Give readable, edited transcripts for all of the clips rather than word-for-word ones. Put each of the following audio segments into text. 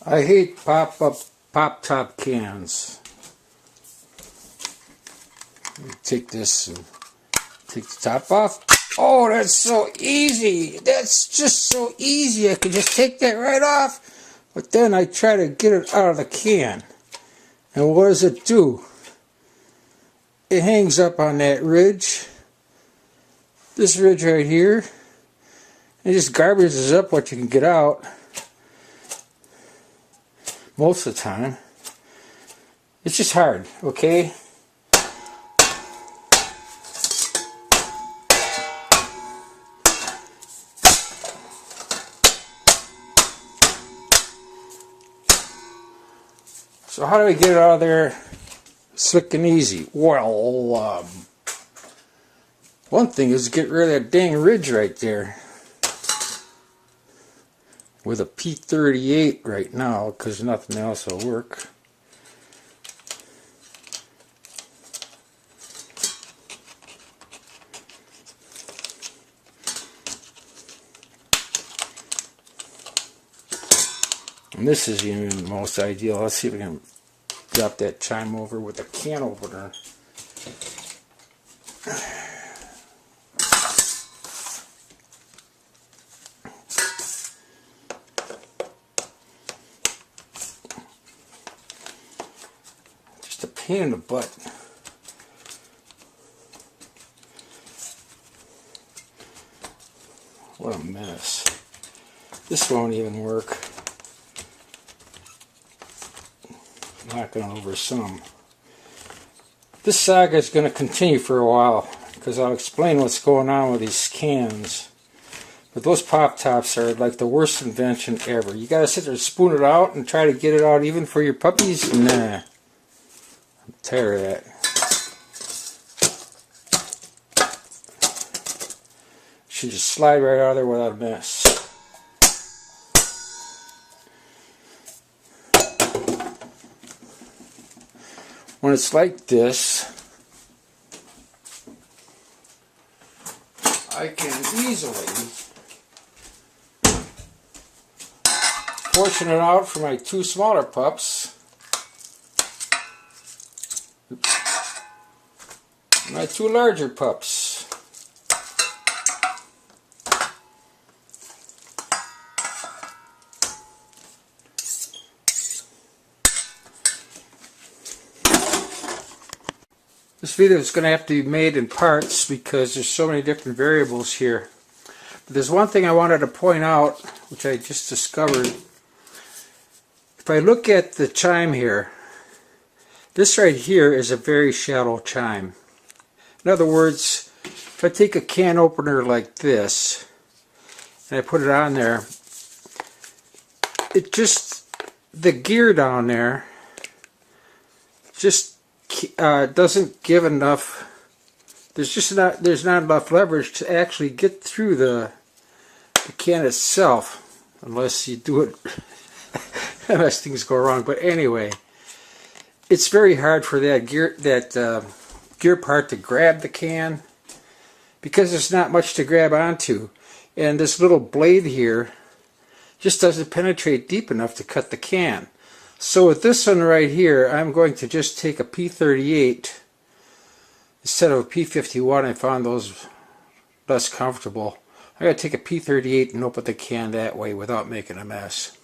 I hate pop top cans. Take this and take the top off. Oh, that's so easy. That's just so easy. I could just take that right off. But then I try to get it out of the can. And what does it do? It hangs up on that ridge. This ridge right here. It just garbages up what you can get out. Most of the time. It's just hard, okay? So how do we get it out of there slick and easy? Well, one thing is to get rid of that dang ridge right there. With a P38 right now, because nothing else will work. And this is even the most ideal. Let's see if we can drop that chime over with a can opener. Just a pain in the butt. What a mess. This won't even work. Knocking over some. This saga is going to continue for a while because I'll explain what's going on with these cans. But those pop tops are like the worst invention ever. You got to sit there and spoon it out and try to get it out even for your puppies. Nah, I'm tired of that. Should just slide right out of there without a mess. When it's like this, I can easily portion it out for my two smaller pups, and my two larger pups. This video is going to have to be made in parts because there's so many different variables here. But there's one thing I wanted to point out, which I just discovered. If I look at the chime here, this right here is a very shallow chime. In other words, if I take a can opener like this and I put it on there, it just, the gear down there just doesn't give enough. There's not enough leverage to actually get through the can itself, unless you do it unless things go wrong. But anyway, it's very hard for that gear part to grab the can because there's not much to grab onto, and this little blade here just doesn't penetrate deep enough to cut the can. So with this one right here, I'm going to just take a P38 instead of a P51. I found those less comfortable. I gotta take a P38 and open the can that way without making a mess.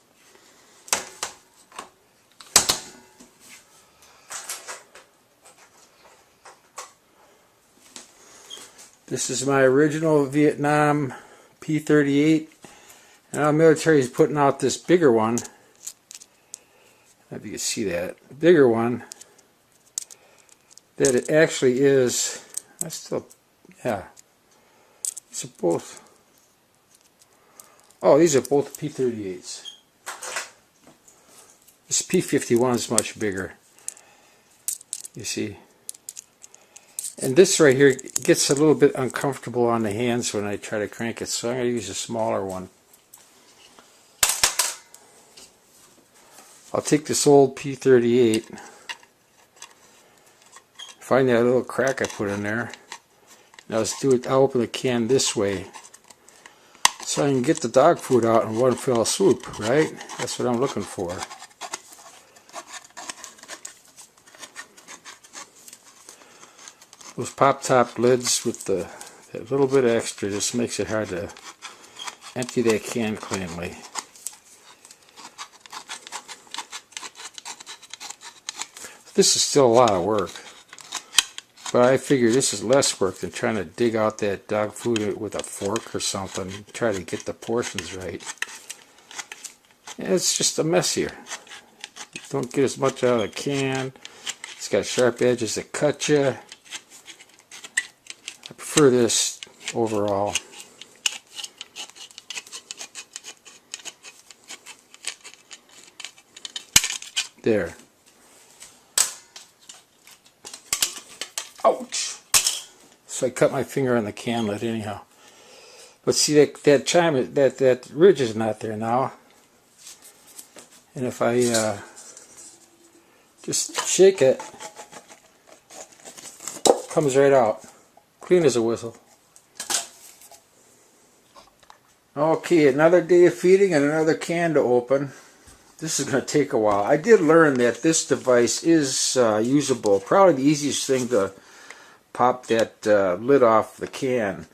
This is my original Vietnam P38, and our military is putting out this bigger one. If you can see that, the bigger one, that it actually is, yeah, these are both, oh, these are both P38s. This P51 is much bigger, you see. And this right here gets a little bit uncomfortable on the hands when I try to crank it, so I'm going to use a smaller one. I'll take this old P38, find that little crack I put in there. Now let's do it. I'll open the can this way So I can get the dog food out in one fell swoop, right? That's what I'm looking for. Those pop-top lids with that little bit extra just makes it hard to empty that can cleanly. This is still a lot of work, but I figure this is less work than trying to dig out that dog food with a fork or something, try to get the portions right. And it's just a mess here. You don't get as much out of the can. It's got sharp edges that cut you. I prefer this overall. There. Ouch! So I cut my finger on the can lid anyhow. But see, that chime, that ridge is not there now. And if I just shake it, it comes right out. Clean as a whistle. Okay, another day of feeding and another can to open. This is going to take a while. I did learn that this device is usable. Probably the easiest thing to pop that lid off the can.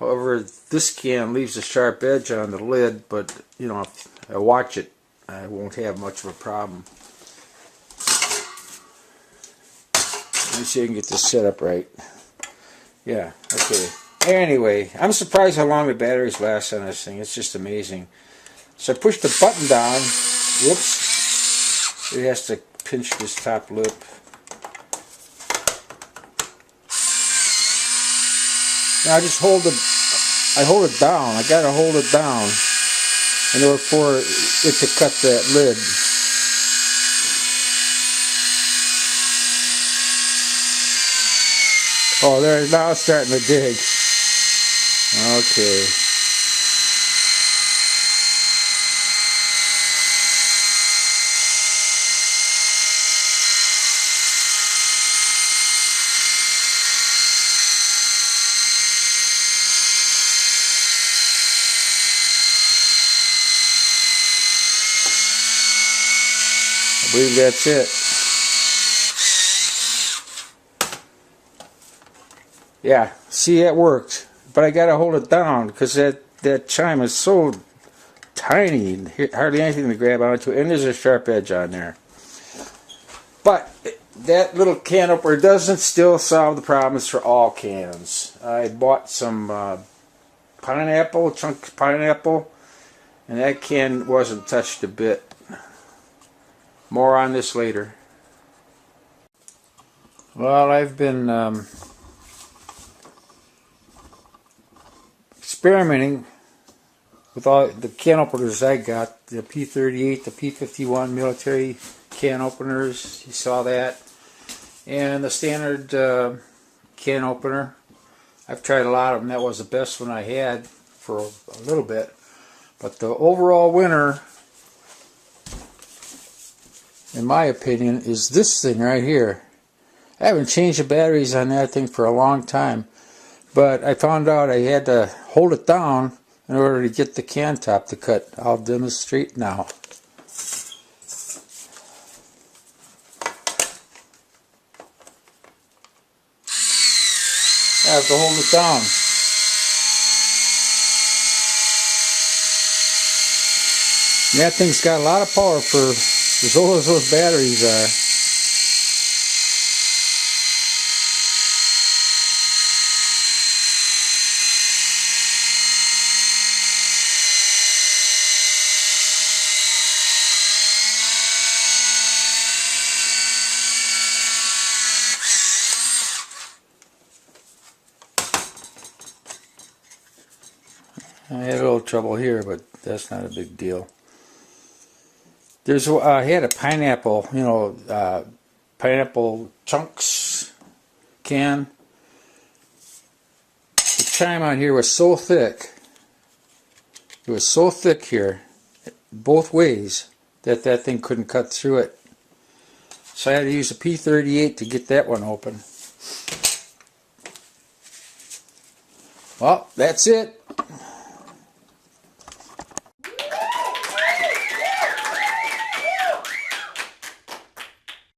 However, this can leaves a sharp edge on the lid, but you know, if I watch it, I won't have much of a problem. Let me see if I can get this set up right. Yeah, okay. Anyway, I'm surprised how long the batteries last on this thing. It's just amazing. So I push the button down. Whoops. It has to pinch this top lip. Now I just hold it down. I gotta hold it down in order for it to cut that lid. Oh, there, now it's starting to dig. Okay. I believe that's it. Yeah, see, it worked. But I gotta hold it down because that chime is so tiny, hardly anything to grab onto, and there's a sharp edge on there. But that little can opener doesn't still solve the problems for all cans. I bought some pineapple, chunk pineapple, and that can wasn't touched a bit. More on this later. Well, I've been experimenting with all the can openers I got, the P38, the P51 military can openers, you saw that, and the standard can opener. I've tried a lot of them. That was the best one I had for a little bit. But the overall winner, in my opinion, is this thing right here. I haven't changed the batteries on that thing for a long time, but I found out I had to hold it down in order to get the can top to cut. I'll demonstrate now. I have to hold it down. And that thing's got a lot of power for as old as those batteries are. I had a little trouble here, but that's not a big deal. There's I had a pineapple, you know, pineapple chunks can. The chime on here was so thick. It was so thick here, both ways, that thing couldn't cut through it. So I had to use a P38 to get that one open. Well, that's it.